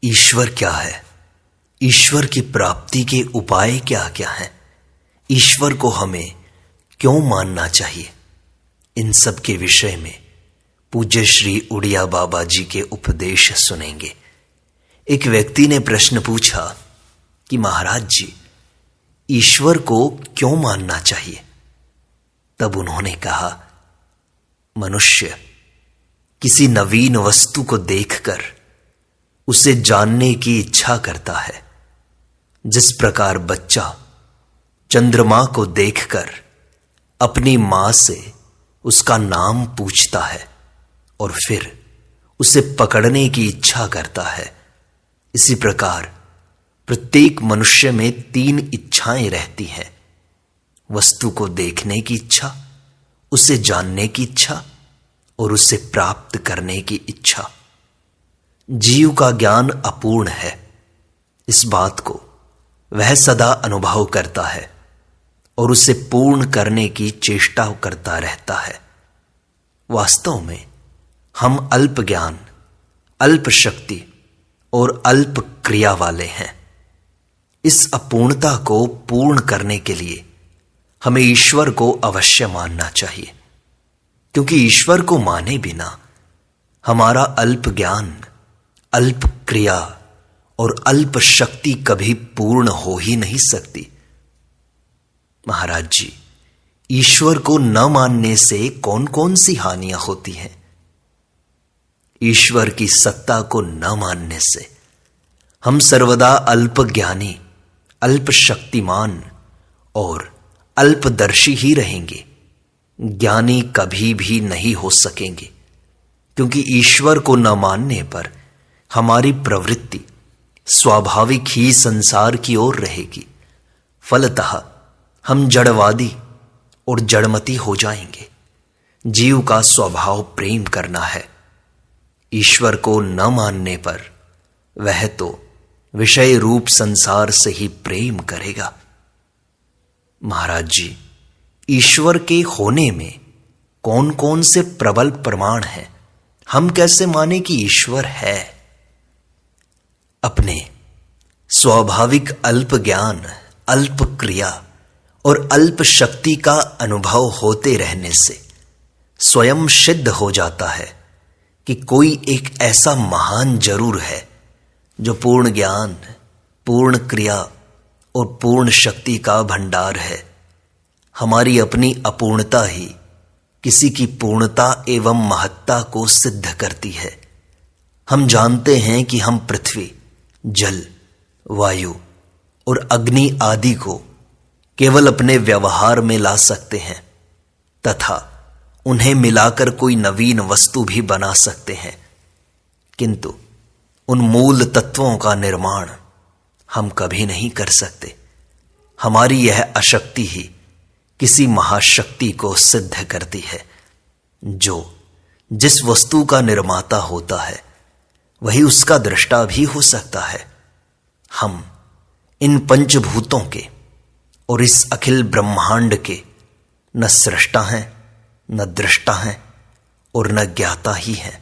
ईश्वर क्या है, ईश्वर की प्राप्ति के उपाय क्या क्या हैं, ईश्वर को हमें क्यों मानना चाहिए, इन सब के विषय में पूज्य श्री उड़िया बाबा जी के उपदेश सुनेंगे। एक व्यक्ति ने प्रश्न पूछा कि महाराज जी, ईश्वर को क्यों मानना चाहिए? तब उन्होंने कहा, मनुष्य किसी नवीन वस्तु को देखकर उसे जानने की इच्छा करता है। जिस प्रकार बच्चा चंद्रमा को देखकर अपनी मां से उसका नाम पूछता है और फिर उसे पकड़ने की इच्छा करता है, इसी प्रकार प्रत्येक मनुष्य में 3 इच्छाएं रहती हैं। वस्तु को देखने की इच्छा, उसे जानने की इच्छा और उसे प्राप्त करने की इच्छा। जीव का ज्ञान अपूर्ण है, इस बात को वह सदा अनुभव करता है और उसे पूर्ण करने की चेष्टा करता रहता है। वास्तव में हम अल्प ज्ञान, अल्प शक्ति और अल्प क्रिया वाले हैं। इस अपूर्णता को पूर्ण करने के लिए हमें ईश्वर को अवश्य मानना चाहिए, क्योंकि ईश्वर को माने बिना हमारा अल्प ज्ञान, अल्प क्रिया और अल्प शक्ति कभी पूर्ण हो ही नहीं सकती। महाराज जी, ईश्वर को न मानने से कौन कौन सी हानियां होती हैं? ईश्वर की सत्ता को न मानने से हम सर्वदा अल्प ज्ञानी, अल्प शक्तिमान और अल्पदर्शी ही रहेंगे। ज्ञानी कभी भी नहीं हो सकेंगे, क्योंकि ईश्वर को न मानने पर हमारी प्रवृत्ति स्वाभाविक ही संसार की ओर रहेगी। फलतः हम जड़वादी और जड़मती हो जाएंगे। जीव का स्वभाव प्रेम करना है। ईश्वर को न मानने पर वह तो विषय रूप संसार से ही प्रेम करेगा। महाराज जी, ईश्वर के होने में कौन कौन से प्रबल प्रमाण हैं? हम कैसे माने कि ईश्वर है? अपने स्वाभाविक अल्प ज्ञान, अल्प क्रिया और अल्प शक्ति का अनुभव होते रहने से स्वयं सिद्ध हो जाता है कि कोई एक ऐसा महान जरूर है जो पूर्ण ज्ञान, पूर्ण क्रिया और पूर्ण शक्ति का भंडार है। हमारी अपनी अपूर्णता ही किसी की पूर्णता एवं महत्ता को सिद्ध करती है। हम जानते हैं कि हम पृथ्वी, जल, वायु और अग्नि आदि को केवल अपने व्यवहार में ला सकते हैं तथा उन्हें मिलाकर कोई नवीन वस्तु भी बना सकते हैं, किंतु उन मूल तत्वों का निर्माण हम कभी नहीं कर सकते। हमारी यह अशक्ति ही किसी महाशक्ति को सिद्ध करती है। जो जिस वस्तु का निर्माता होता है वही उसका दृष्टा भी हो सकता है। हम इन पंचभूतों के और इस अखिल ब्रह्मांड के न सृष्टा हैं, न दृष्टा हैं और न ज्ञाता ही हैं।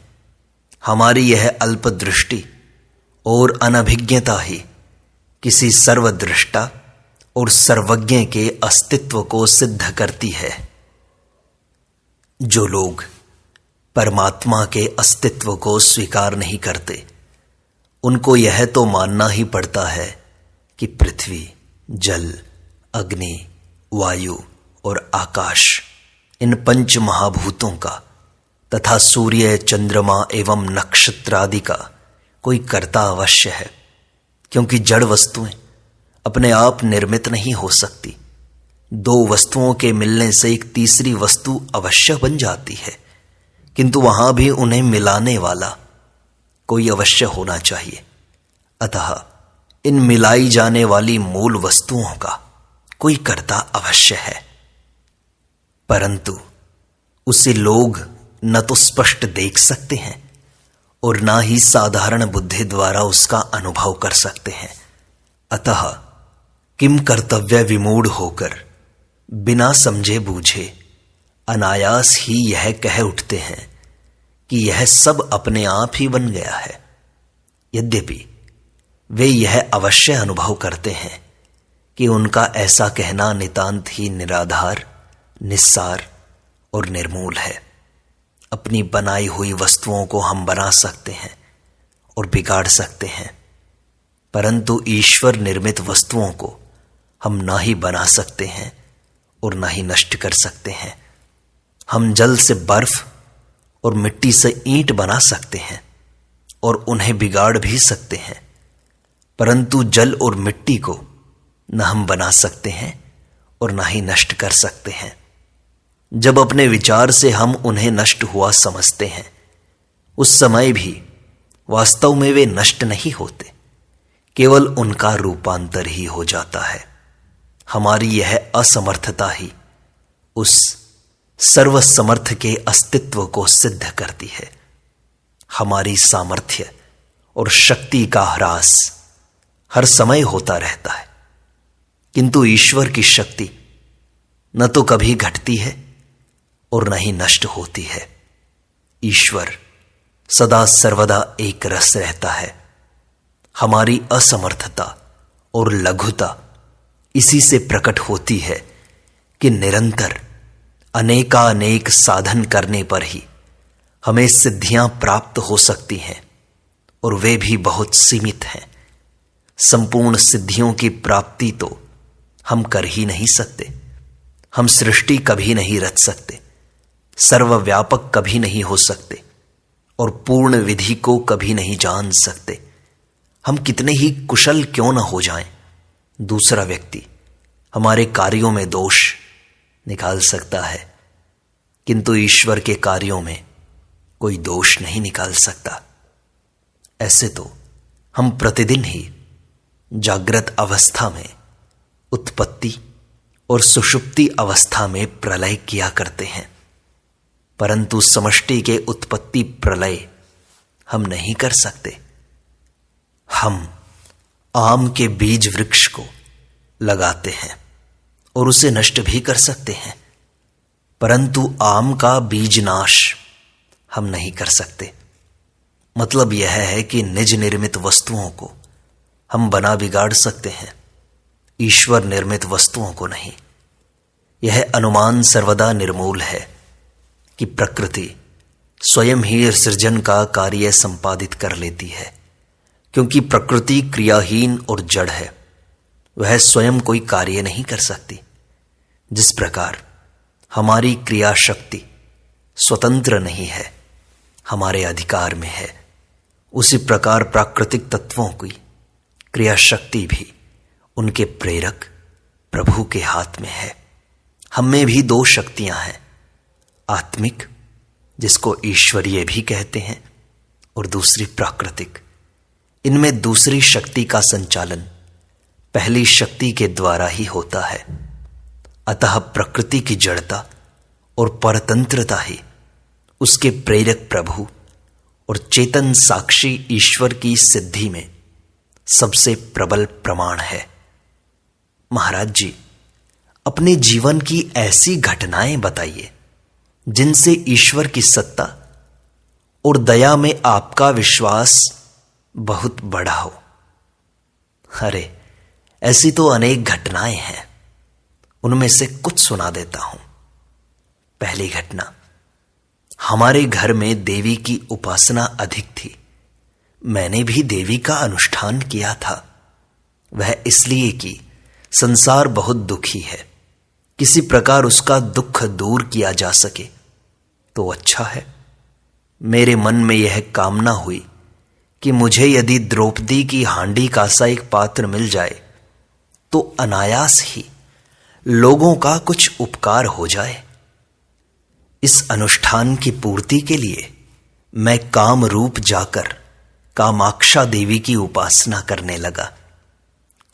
हमारी यह अल्प दृष्टि और अनभिज्ञता ही किसी सर्वदृष्टा और सर्वज्ञ के अस्तित्व को सिद्ध करती है। जो लोग परमात्मा के अस्तित्व को स्वीकार नहीं करते, उनको यह तो मानना ही पड़ता है कि पृथ्वी, जल, अग्नि, वायु और आकाश, इन पंच महाभूतों का तथा सूर्य, चंद्रमा एवं नक्षत्र आदि का कोई कर्ता अवश्य है, क्योंकि जड़ वस्तुएं अपने आप निर्मित नहीं हो सकती। 2 वस्तुओं के मिलने से एक तीसरी वस्तु अवश्य बन जाती है, किंतु वहां भी उन्हें मिलाने वाला कोई अवश्य होना चाहिए। अतः इन मिलाई जाने वाली मूल वस्तुओं का कोई कर्ता अवश्य है, परंतु उसे लोग न तो स्पष्ट देख सकते हैं और ना ही साधारण बुद्धि द्वारा उसका अनुभव कर सकते हैं। अतः किम कर्तव्य विमूढ़ होकर बिना समझे बूझे अनायास ही यह कह उठते हैं कि यह सब अपने आप ही बन गया है। यद्यपि वे यह अवश्य अनुभव करते हैं कि उनका ऐसा कहना नितांत ही निराधार, निस्सार और निर्मूल है। अपनी बनाई हुई वस्तुओं को हम बना सकते हैं और बिगाड़ सकते हैं, परंतु ईश्वर निर्मित वस्तुओं को हम ना ही बना सकते हैं और ना ही नष्ट कर सकते हैं। हम जल से बर्फ और मिट्टी से ईंट बना सकते हैं और उन्हें बिगाड़ भी सकते हैं, परंतु जल और मिट्टी को न हम बना सकते हैं और ना ही नष्ट कर सकते हैं। जब अपने विचार से हम उन्हें नष्ट हुआ समझते हैं, उस समय भी वास्तव में वे नष्ट नहीं होते, केवल उनका रूपांतर ही हो जाता है। हमारी यह असमर्थता ही उस सर्वसमर्थ के अस्तित्व को सिद्ध करती है। हमारी सामर्थ्य और शक्ति का ह्रास हर समय होता रहता है, किंतु ईश्वर की शक्ति न तो कभी घटती है और न ही नष्ट होती है। ईश्वर सदा सर्वदा एक रस रहता है। हमारी असमर्थता और लघुता इसी से प्रकट होती है कि निरंतर अनेकानेक साधन करने पर ही हमें सिद्धियां प्राप्त हो सकती हैं, और वे भी बहुत सीमित हैं। संपूर्ण सिद्धियों की प्राप्ति तो हम कर ही नहीं सकते। हम सृष्टि कभी नहीं रच सकते, सर्वव्यापक कभी नहीं हो सकते और पूर्ण विधि को कभी नहीं जान सकते। हम कितने ही कुशल क्यों न हो जाएं, दूसरा व्यक्ति हमारे कार्यों में दोष निकाल सकता है, किंतु ईश्वर के कार्यों में कोई दोष नहीं निकाल सकता। ऐसे तो हम प्रतिदिन ही जागृत अवस्था में उत्पत्ति और सुषुप्ति अवस्था में प्रलय किया करते हैं, परंतु समष्टि के उत्पत्ति प्रलय हम नहीं कर सकते। हम आम के बीज वृक्ष को लगाते हैं और उसे नष्ट भी कर सकते हैं, परंतु आम का बीज नाश हम नहीं कर सकते। मतलब यह है कि निज निर्मित वस्तुओं को हम बना बिगाड़ सकते हैं, ईश्वर निर्मित वस्तुओं को नहीं। यह अनुमान सर्वदा निर्मूल है कि प्रकृति स्वयं ही सृजन का कार्य संपादित कर लेती है, क्योंकि प्रकृति क्रियाहीन और जड़ है। वह स्वयं कोई कार्य नहीं कर सकती। जिस प्रकार हमारी क्रिया शक्ति स्वतंत्र नहीं है, हमारे अधिकार में है, उसी प्रकार प्राकृतिक तत्वों की क्रिया शक्ति भी उनके प्रेरक प्रभु के हाथ में है। हम में भी दो शक्तियां हैं, आत्मिक जिसको ईश्वरीय भी कहते हैं और दूसरी प्राकृतिक। इनमें दूसरी शक्ति का संचालन पहली शक्ति के द्वारा ही होता है। अतः प्रकृति की जड़ता और परतंत्रता ही उसके प्रेरक प्रभु और चेतन साक्षी ईश्वर की सिद्धि में सबसे प्रबल प्रमाण है। महाराज जी, अपने जीवन की ऐसी घटनाएं बताइए जिनसे ईश्वर की सत्ता और दया में आपका विश्वास बहुत बड़ा हो। अरे, ऐसी तो अनेक घटनाएं हैं, उनमें से कुछ सुना देता हूं। पहली घटना, हमारे घर में देवी की उपासना अधिक थी। मैंने भी देवी का अनुष्ठान किया था। वह इसलिए कि संसार बहुत दुखी है, किसी प्रकार उसका दुख दूर किया जा सके तो अच्छा है। मेरे मन में यह कामना हुई कि मुझे यदि द्रौपदी की हांडी का सा एक पात्र मिल जाए तो अनायास ही लोगों का कुछ उपकार हो जाए। इस अनुष्ठान की पूर्ति के लिए मैं काम रूप जाकर कामाक्षा देवी की उपासना करने लगा।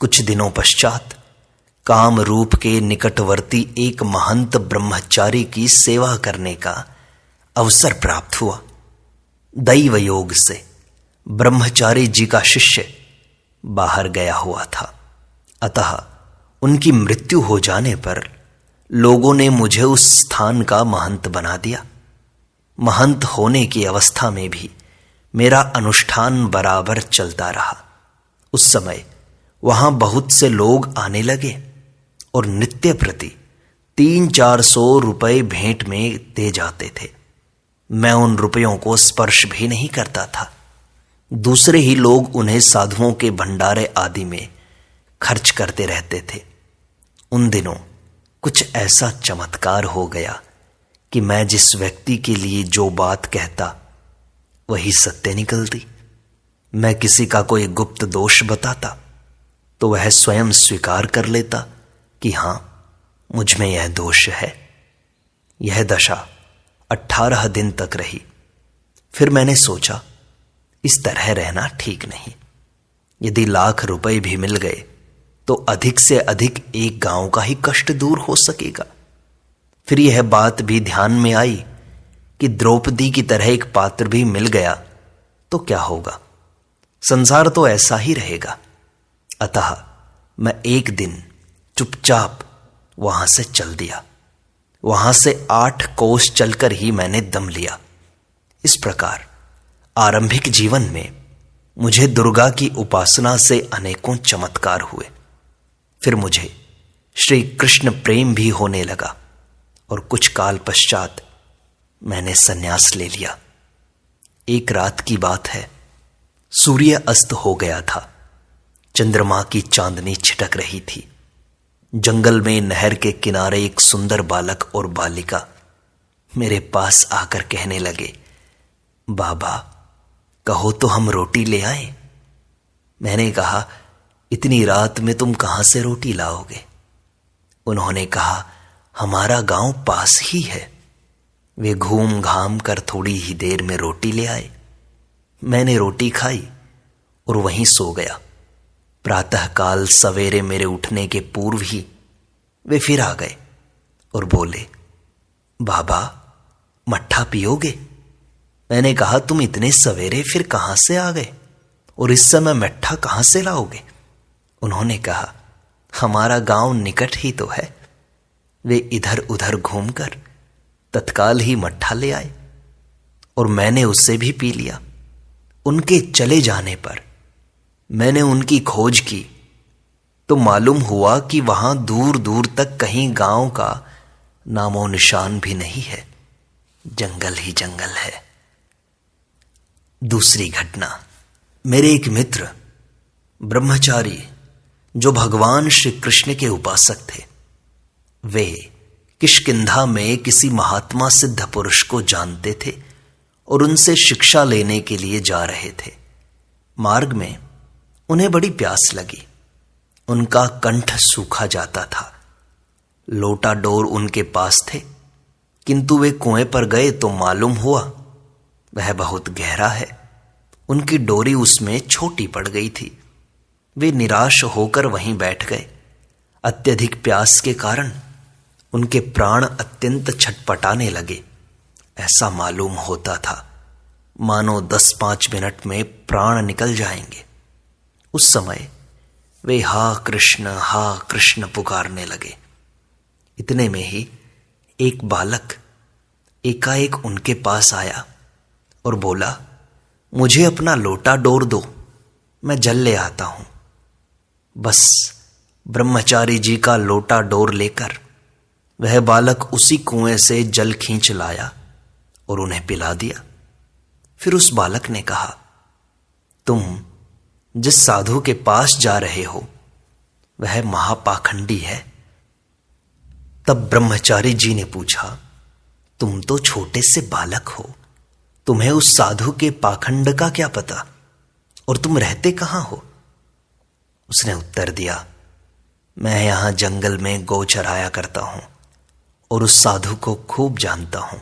कुछ दिनों पश्चात काम रूप के निकटवर्ती एक महंत ब्रह्मचारी की सेवा करने का अवसर प्राप्त हुआ। दैव योग से ब्रह्मचारी जी का शिष्य बाहर गया हुआ था, अतः उनकी मृत्यु हो जाने पर लोगों ने मुझे उस स्थान का महंत बना दिया। महंत होने की अवस्था में भी मेरा अनुष्ठान बराबर चलता रहा। उस समय वहां बहुत से लोग आने लगे और नित्य प्रति 300-400 रुपए भेंट में दे जाते थे। मैं उन रुपयों को स्पर्श भी नहीं करता था। दूसरे ही लोग उन्हें साधुओं के भंडारे आदि में खर्च करते रहते थे। उन दिनों कुछ ऐसा चमत्कार हो गया कि मैं जिस व्यक्ति के लिए जो बात कहता वही सत्य निकलती। मैं किसी का कोई गुप्त दोष बताता तो वह स्वयं स्वीकार कर लेता कि हां, मुझ में यह दोष है। यह दशा 18 दिन तक रही। फिर मैंने सोचा, इस तरह रहना ठीक नहीं। यदि लाख रुपए भी मिल गए तो अधिक से अधिक एक गांव का ही कष्ट दूर हो सकेगा। फिर यह बात भी ध्यान में आई कि द्रौपदी की तरह एक पात्र भी मिल गया तो क्या होगा, संसार तो ऐसा ही रहेगा। अतः मैं एक दिन चुपचाप वहां से चल दिया। वहां से 8 कोस चलकर ही मैंने दम लिया। इस प्रकार आरंभिक जीवन में मुझे दुर्गा की उपासना से अनेकों चमत्कार हुए। फिर मुझे श्री कृष्ण प्रेम भी होने लगा और कुछ काल पश्चात मैंने संन्यास ले लिया। एक रात की बात है, सूर्य अस्त हो गया था। चंद्रमा की चांदनी छिटक रही थी। जंगल में नहर के किनारे एक सुंदर बालक और बालिका मेरे पास आकर कहने लगे, बाबा कहो तो हम रोटी ले आए। मैंने कहा, इतनी रात में तुम कहां से रोटी लाओगे? उन्होंने कहा, हमारा गांव पास ही है। वे घूम घाम कर थोड़ी ही देर में रोटी ले आए। मैंने रोटी खाई और वहीं सो गया। प्रातःकाल सवेरे मेरे उठने के पूर्व ही वे फिर आ गए और बोले, बाबा मट्ठा पियोगे? मैंने कहा, तुम इतने सवेरे फिर कहां से आ गए और इस समय मट्ठा कहां से लाओगे? उन्होंने कहा, हमारा गांव निकट ही तो है। वे इधर उधर घूमकर तत्काल ही मट्ठा ले आए और मैंने उससे भी पी लिया। उनके चले जाने पर मैंने उनकी खोज की तो मालूम हुआ कि वहां दूर दूर तक कहीं गांव का नामो निशान भी नहीं है, जंगल ही जंगल है। दूसरी घटना, मेरे एक मित्र ब्रह्मचारी जो भगवान श्री कृष्ण के उपासक थे, वे किष्किंधा में किसी महात्मा सिद्ध पुरुष को जानते थे और उनसे शिक्षा लेने के लिए जा रहे थे। मार्ग में उन्हें बड़ी प्यास लगी। उनका कंठ सूखा जाता था। लोटा डोर उनके पास थे, किंतु वे कुएं पर गए तो मालूम हुआ वह बहुत गहरा है। उनकी डोरी उसमें छोटी पड़ गई थी। वे निराश होकर वहीं बैठ गए। अत्यधिक प्यास के कारण उनके प्राण अत्यंत छटपटाने लगे। ऐसा मालूम होता था मानो 10-5 मिनट में प्राण निकल जाएंगे। उस समय वे हा कृष्ण पुकारने लगे। इतने में ही एक बालक एकाएक उनके पास आया और बोला, मुझे अपना लोटा डोर दो, मैं जल ले आता हूं। बस ब्रह्मचारी जी का लोटा डोर लेकर वह बालक उसी कुएं से जल खींच लाया और उन्हें पिला दिया। फिर उस बालक ने कहा, तुम जिस साधु के पास जा रहे हो वह महापाखंडी है। तब ब्रह्मचारी जी ने पूछा, तुम तो छोटे से बालक हो, तुम्हें उस साधु के पाखंड का क्या पता, और तुम रहते कहां हो? उसने उत्तर दिया, मैं यहां जंगल में गौ चराया करता हूं और उस साधु को खूब जानता हूं।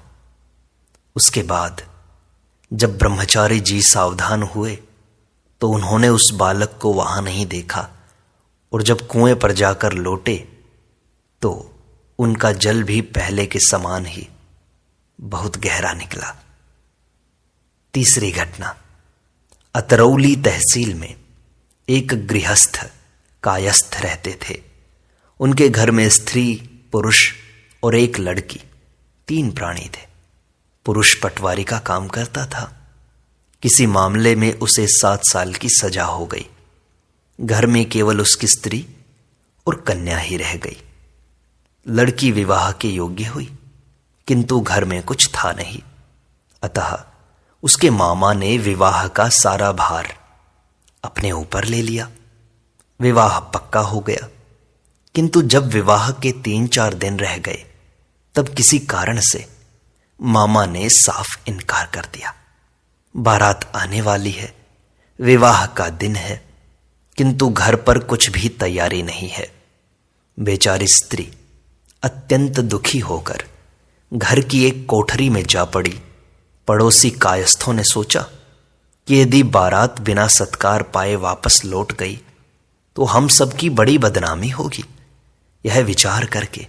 उसके बाद जब ब्रह्मचारी जी सावधान हुए तो उन्होंने उस बालक को वहां नहीं देखा और जब कुएं पर जाकर लौटे तो उनका जल भी पहले के समान ही बहुत गहरा निकला। तीसरी घटना, अतरौली तहसील में एक गृहस्थ कायस्थ रहते थे। उनके घर में स्त्री, पुरुष और एक लड़की, 3 प्राणी थे। पुरुष पटवारी का काम करता था। किसी मामले में उसे 7 साल की सजा हो गई। घर में केवल उसकी स्त्री और कन्या ही रह गई। लड़की विवाह के योग्य हुई, किंतु घर में कुछ था नहीं। अतः उसके मामा ने विवाह का सारा भार अपने ऊपर ले लिया। विवाह पक्का हो गया, किंतु जब विवाह के 3-4 दिन रह गए तब किसी कारण से मामा ने साफ इनकार कर दिया। बारात आने वाली है, विवाह का दिन है, किंतु घर पर कुछ भी तैयारी नहीं है। बेचारी स्त्री अत्यंत दुखी होकर घर की एक कोठरी में जा पड़ी। पड़ोसी कायस्थों ने सोचा कि यदि बारात बिना सत्कार पाए वापस लौट गई तो हम सबकी बड़ी बदनामी होगी। यह विचार करके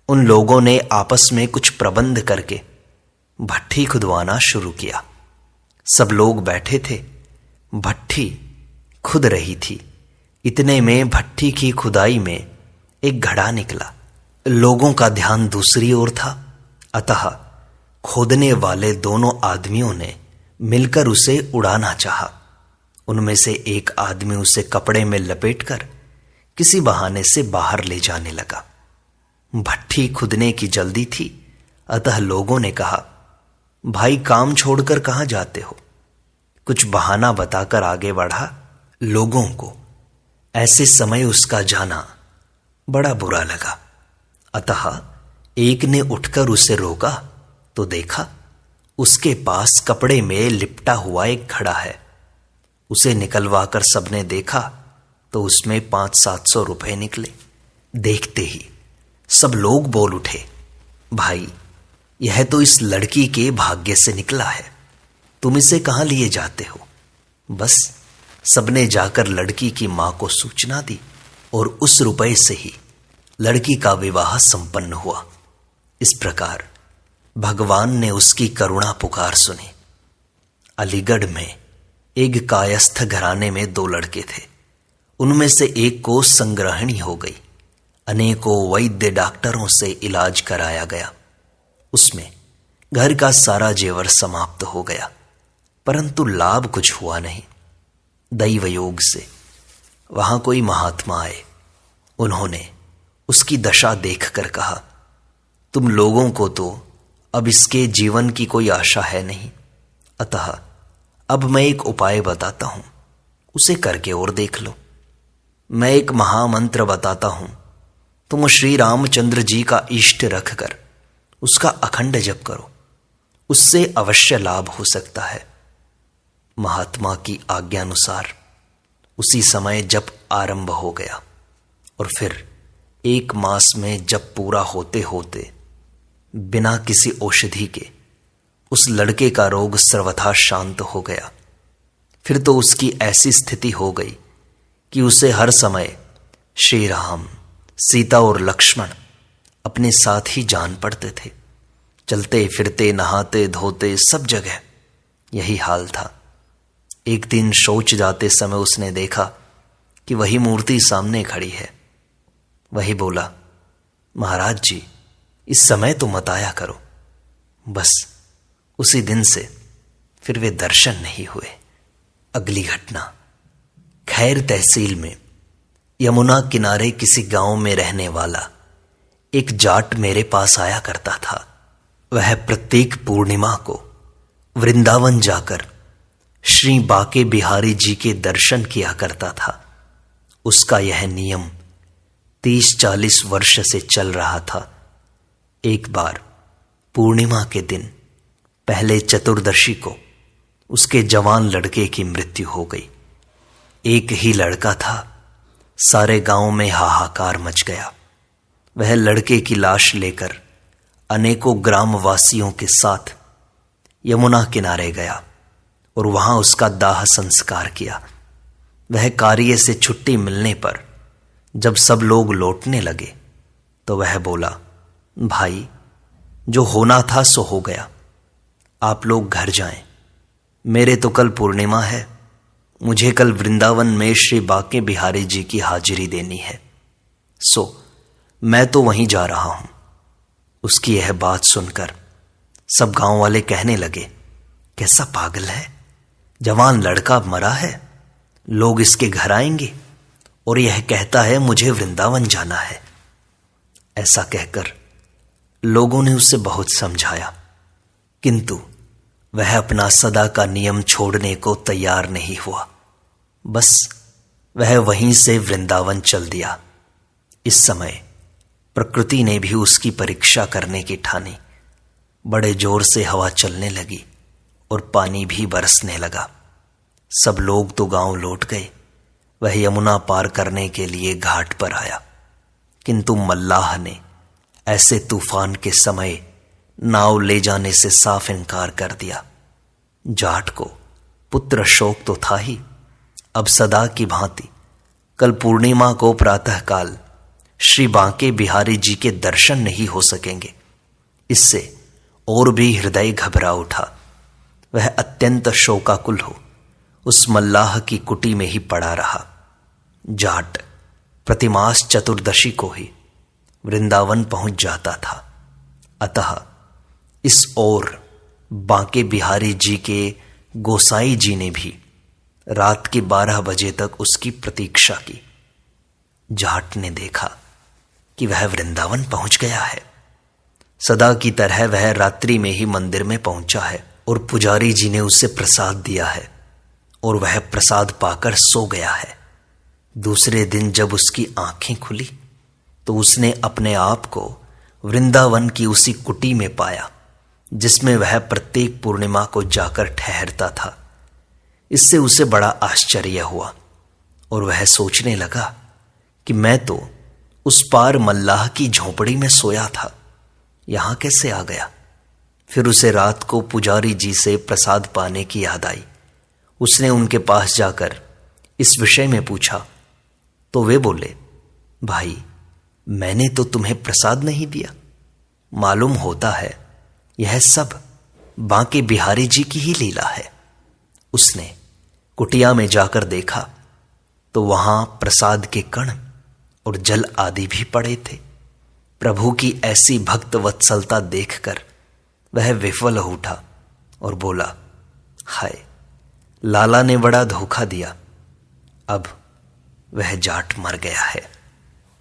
उन लोगों ने आपस में कुछ प्रबंध करके भट्ठी खुदवाना शुरू किया। सब लोग बैठे थे, भट्ठी खुद रही थी। इतने में भट्ठी की खुदाई में एक घड़ा निकला। लोगों का ध्यान दूसरी ओर था, अतः खोदने वाले दोनों आदमियों ने मिलकर उसे उड़ाना चाहा। उनमें से एक आदमी उसे कपड़े में लपेटकर किसी बहाने से बाहर ले जाने लगा। भट्ठी खुदने की जल्दी थी, अतः लोगों ने कहा, भाई काम छोड़कर कहां जाते हो? कुछ बहाना बताकर आगे बढ़ा। लोगों को ऐसे समय उसका जाना बड़ा बुरा लगा, अतः एक ने उठकर उसे रोका तो देखा उसके पास कपड़े में लिपटा हुआ एक घड़ा है। उसे निकलवाकर सबने देखा तो उसमें 500-700 रुपए निकले। देखते ही सब लोग बोल उठे, भाई यह तो इस लड़की के भाग्य से निकला है, तुम इसे कहां लिए जाते हो? बस सबने जाकर लड़की की मां को सूचना दी और उस रुपए से ही लड़की का विवाह संपन्न हुआ। इस प्रकार भगवान ने उसकी करुणा पुकार सुनी। अलीगढ़ में एक कायस्थ घराने में 2 लड़के थे। उनमें से एक को संग्रहणी हो गई। अनेकों वैद्य डॉक्टरों से इलाज कराया गया। उसमें घर का सारा जेवर समाप्त हो गया, परंतु लाभ कुछ हुआ नहीं। दैव योग से वहां कोई महात्मा आए। उन्होंने उसकी दशा देखकर कहा, तुम लोगों को तो अब इसके जीवन की कोई आशा है नहीं, अतः अब मैं एक उपाय बताता हूं, उसे करके और देख लो। मैं एक महामंत्र बताता हूं, तुम श्री रामचंद्र जी का इष्ट रखकर उसका अखंड जप करो, उससे अवश्य लाभ हो सकता है। महात्मा की आज्ञानुसार उसी समय जप आरंभ हो गया और फिर 1 मास में जप पूरा होते होते बिना किसी औषधि के उस लड़के का रोग सर्वथा शांत हो गया। फिर तो उसकी ऐसी स्थिति हो गई कि उसे हर समय श्री राम, सीता और लक्ष्मण अपने साथ ही जान पड़ते थे। चलते फिरते, नहाते धोते सब जगह यही हाल था। एक दिन शौच जाते समय उसने देखा कि वही मूर्ति सामने खड़ी है। वही बोला, महाराज जी इस समय तो मत आया करो। बस उसी दिन से फिर वे दर्शन नहीं हुए। अगली घटना, खैर तहसील में यमुना किनारे किसी गांव में रहने वाला एक जाट मेरे पास आया करता था। वह प्रत्येक पूर्णिमा को वृंदावन जाकर श्री बाके बिहारी जी के दर्शन किया करता था। उसका यह नियम 30-40 वर्ष से चल रहा था। एक बार पूर्णिमा के दिन पहले चतुर्दशी को उसके जवान लड़के की मृत्यु हो गई। एक ही लड़का था, सारे गांव में हाहाकार मच गया। वह लड़के की लाश लेकर अनेकों ग्रामवासियों के साथ यमुना किनारे गया और वहां उसका दाह संस्कार किया। वह कार्य से छुट्टी मिलने पर जब सब लोग लौटने लगे तो वह बोला, भाई जो होना था सो हो गया, आप लोग घर जाएं। मेरे तो कल पूर्णिमा है, मुझे कल वृंदावन में श्री बाके बिहारी जी की हाजिरी देनी है, सो मैं तो वहीं जा रहा हूं। उसकी यह बात सुनकर सब गांव वाले कहने लगे, कैसा पागल है, जवान लड़का मरा है, लोग इसके घर आएंगे, और यह कहता है मुझे वृंदावन जाना है। ऐसा कहकर लोगों ने उसे बहुत समझाया, किंतु वह अपना सदा का नियम छोड़ने को तैयार नहीं हुआ। बस वह वहीं से वृंदावन चल दिया। इस समय प्रकृति ने भी उसकी परीक्षा करने की ठानी। बड़े जोर से हवा चलने लगी और पानी भी बरसने लगा। सब लोग तो गांव लौट गए। वह यमुना पार करने के लिए घाट पर आया, किंतु मल्लाह ने ऐसे तूफान के समय नाव ले जाने से साफ इनकार कर दिया। जाट को पुत्र शोक तो था ही, अब सदा की भांति कल पूर्णिमा को प्रातःकाल श्री बांके बिहारी जी के दर्शन नहीं हो सकेंगे। इससे और भी हृदय घबरा उठा। वह अत्यंत शोकाकुल हो उस मल्लाह की कुटी में ही पड़ा रहा। जाट प्रतिमास चतुर्दशी को ही वृंदावन पहुंच जाता था। अतः इस ओर बांके बिहारी जी के गोसाई जी ने भी रात के 12 बजे तक उसकी प्रतीक्षा की। जाट ने देखा कि वह वृंदावन पहुंच गया है। सदा की तरह वह रात्रि में ही मंदिर में पहुंचा है और पुजारी जी ने उसे प्रसाद दिया है और वह प्रसाद पाकर सो गया है। दूसरे दिन जब उसकी आंखें खुली तो उसने अपने आप को वृंदावन की उसी कुटी में पाया जिसमें वह प्रत्येक पूर्णिमा को जाकर ठहरता था। इससे उसे बड़ा आश्चर्य हुआ और वह सोचने लगा कि मैं तो उस पार मल्लाह की झोपड़ी में सोया था, यहां कैसे आ गया। फिर उसे रात को पुजारी जी से प्रसाद पाने की याद आई। उसने उनके पास जाकर इस विषय में पूछा तो वे बोले, भाई मैंने तो तुम्हें प्रसाद नहीं दिया। मालूम होता है यह सब बांके बिहारी जी की ही लीला है। उसने कुटिया में जाकर देखा तो वहां प्रसाद के कण और जल आदि भी पड़े थे। प्रभु की ऐसी भक्त वत्सलता देखकर वह विफल हो उठा और बोला, हाय लाला ने बड़ा धोखा दिया। अब वह जाट मर गया है।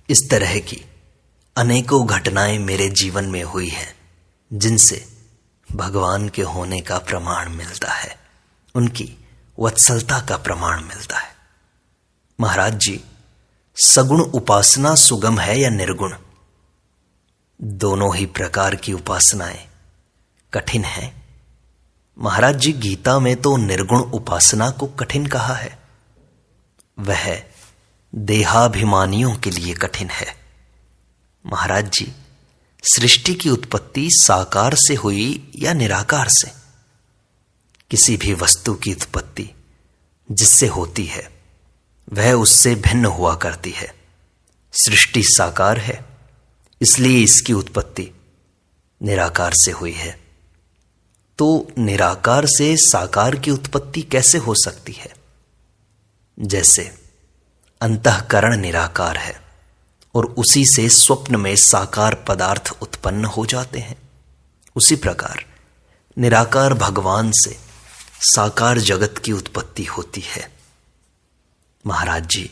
इस तरह की अनेकों घटनाएं मेरे जीवन में हुई हैं जिनसे भगवान के होने का प्रमाण मिलता है, उनकी वत्सलता का प्रमाण मिलता है। महाराज जी, सगुण उपासना सुगम है या निर्गुण? दोनों ही प्रकार की उपासनाएं कठिन है। महाराज जी, गीता में तो निर्गुण उपासना को कठिन कहा है। वह देहाभिमानियों के लिए कठिन है। महाराज जी, सृष्टि की उत्पत्ति साकार से हुई या निराकार से? किसी भी वस्तु की उत्पत्ति जिससे होती है वह उससे भिन्न हुआ करती है। सृष्टि साकार है, इसलिए इसकी उत्पत्ति निराकार से हुई है। तो निराकार से साकार की उत्पत्ति कैसे हो सकती है? जैसे अंतःकरण निराकार है और उसी से स्वप्न में साकार पदार्थ उत्पन्न हो जाते हैं, उसी प्रकार निराकार भगवान से साकार जगत की उत्पत्ति होती है। महाराज जी,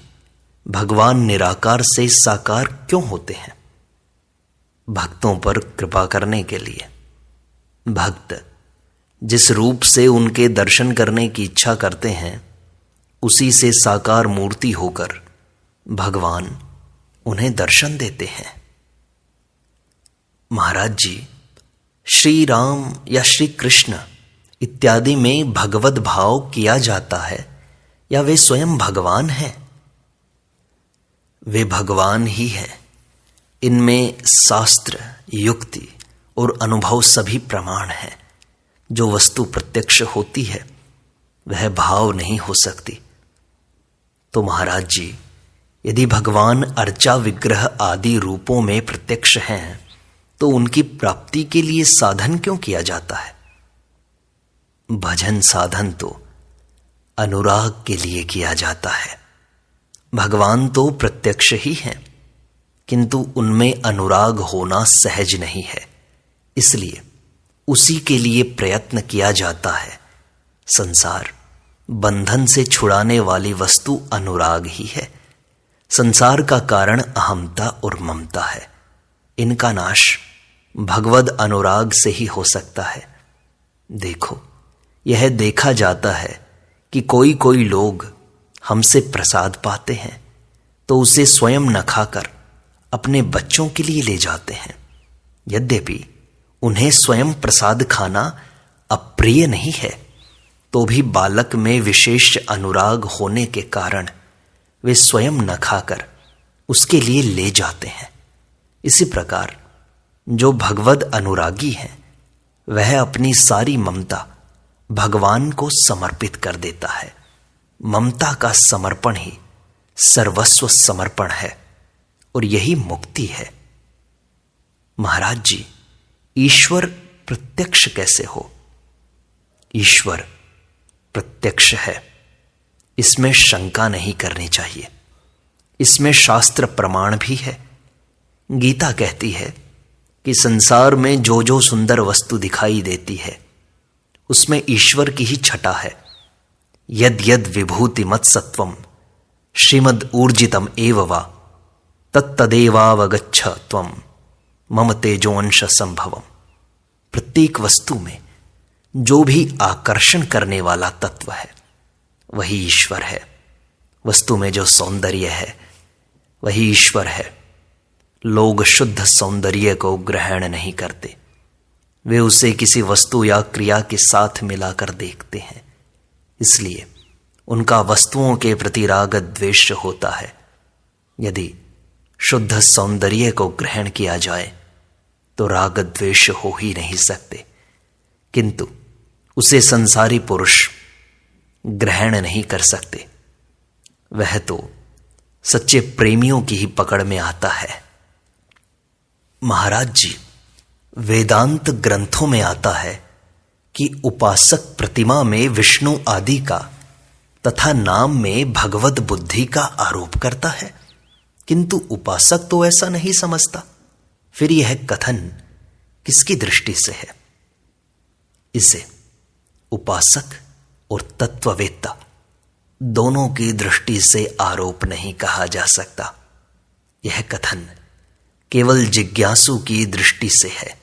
भगवान निराकार से साकार क्यों होते हैं? भक्तों पर कृपा करने के लिए। भक्त जिस रूप से उनके दर्शन करने की इच्छा करते हैं उसी से साकार मूर्ति होकर भगवान उन्हें दर्शन देते हैं। महाराज जी, श्री राम या श्री कृष्ण इत्यादि में भगवत भाव किया जाता है या वे स्वयं भगवान हैं? वे भगवान ही हैं। इनमें शास्त्र, युक्ति और अनुभव सभी प्रमाण हैं। जो वस्तु प्रत्यक्ष होती है वह भाव नहीं हो सकती। तो महाराज जी, यदि भगवान अर्चा विग्रह आदि रूपों में प्रत्यक्ष हैं तो उनकी प्राप्ति के लिए साधन क्यों किया जाता है? भजन साधन तो अनुराग के लिए किया जाता है। भगवान तो प्रत्यक्ष ही हैं, किंतु उनमें अनुराग होना सहज नहीं है, इसलिए उसी के लिए प्रयत्न किया जाता है। संसार बंधन से छुड़ाने वाली वस्तु अनुराग ही है। संसार का कारण अहमता और ममता है। इनका नाश भगवद अनुराग से ही हो सकता है। देखो, यह देखा जाता है कि कोई कोई लोग हमसे प्रसाद पाते हैं तो उसे स्वयं न खाकर अपने बच्चों के लिए ले जाते हैं। यद्यपि उन्हें स्वयं प्रसाद खाना अप्रिय नहीं है, तो भी बालक में विशेष अनुराग होने के कारण वे स्वयं न खाकर उसके लिए ले जाते हैं। इसी प्रकार जो भगवद अनुरागी है वह अपनी सारी ममता भगवान को समर्पित कर देता है। ममता का समर्पण ही सर्वस्व समर्पण है और यही मुक्ति है। महाराज जी, ईश्वर प्रत्यक्ष कैसे हो? ईश्वर प्रत्यक्ष है, इसमें शंका नहीं करनी चाहिए। इसमें शास्त्र प्रमाण भी है। गीता कहती है कि संसार में जो जो सुंदर वस्तु दिखाई देती है उसमें ईश्वर की ही छटा है। यद यद विभूतिमत् सत्वम श्रीमद् ऊर्जितम एव वा तत्तदेवावगच्छ त्वं मम तेजोंश संभवम। प्रत्येक वस्तु में जो भी आकर्षण करने वाला तत्व है वही ईश्वर है। वस्तु में जो सौंदर्य है वही ईश्वर है। लोग शुद्ध सौंदर्य को ग्रहण नहीं करते, वे उसे किसी वस्तु या क्रिया के साथ मिलाकर देखते हैं। इसलिए उनका वस्तुओं के प्रति राग द्वेष होता है। यदि शुद्ध सौंदर्य को ग्रहण किया जाए तो राग द्वेष हो ही नहीं सकते, किंतु उसे संसारी पुरुष ग्रहण नहीं कर सकते। वह तो सच्चे प्रेमियों की ही पकड़ में आता है। महाराज जी, वेदांत ग्रंथों में आता है कि उपासक प्रतिमा में विष्णु आदि का तथा नाम में भगवत बुद्धि का आरोप करता है, किंतु उपासक तो ऐसा नहीं समझता। फिर यह कथन किसकी दृष्टि से है? इसे उपासक और तत्ववेत्ता दोनों की दृष्टि से आरोप नहीं कहा जा सकता। यह कथन केवल जिज्ञासु की दृष्टि से है,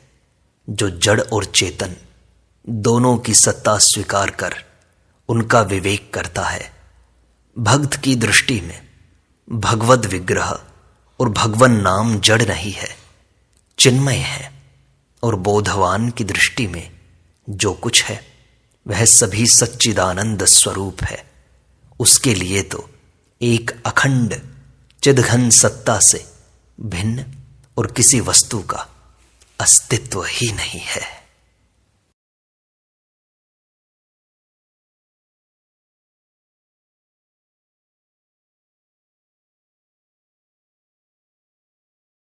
जो जड़ और चेतन दोनों की सत्ता स्वीकार कर उनका विवेक करता है। भक्त की दृष्टि में भगवद विग्रह और भगवन नाम जड़ नहीं है, चिन्मय है, और बोधवान की दृष्टि में जो कुछ है वह सभी सच्चिदानंद स्वरूप है। उसके लिए तो एक अखंड चिदघन सत्ता से भिन्न और किसी वस्तु का अस्तित्व ही नहीं है।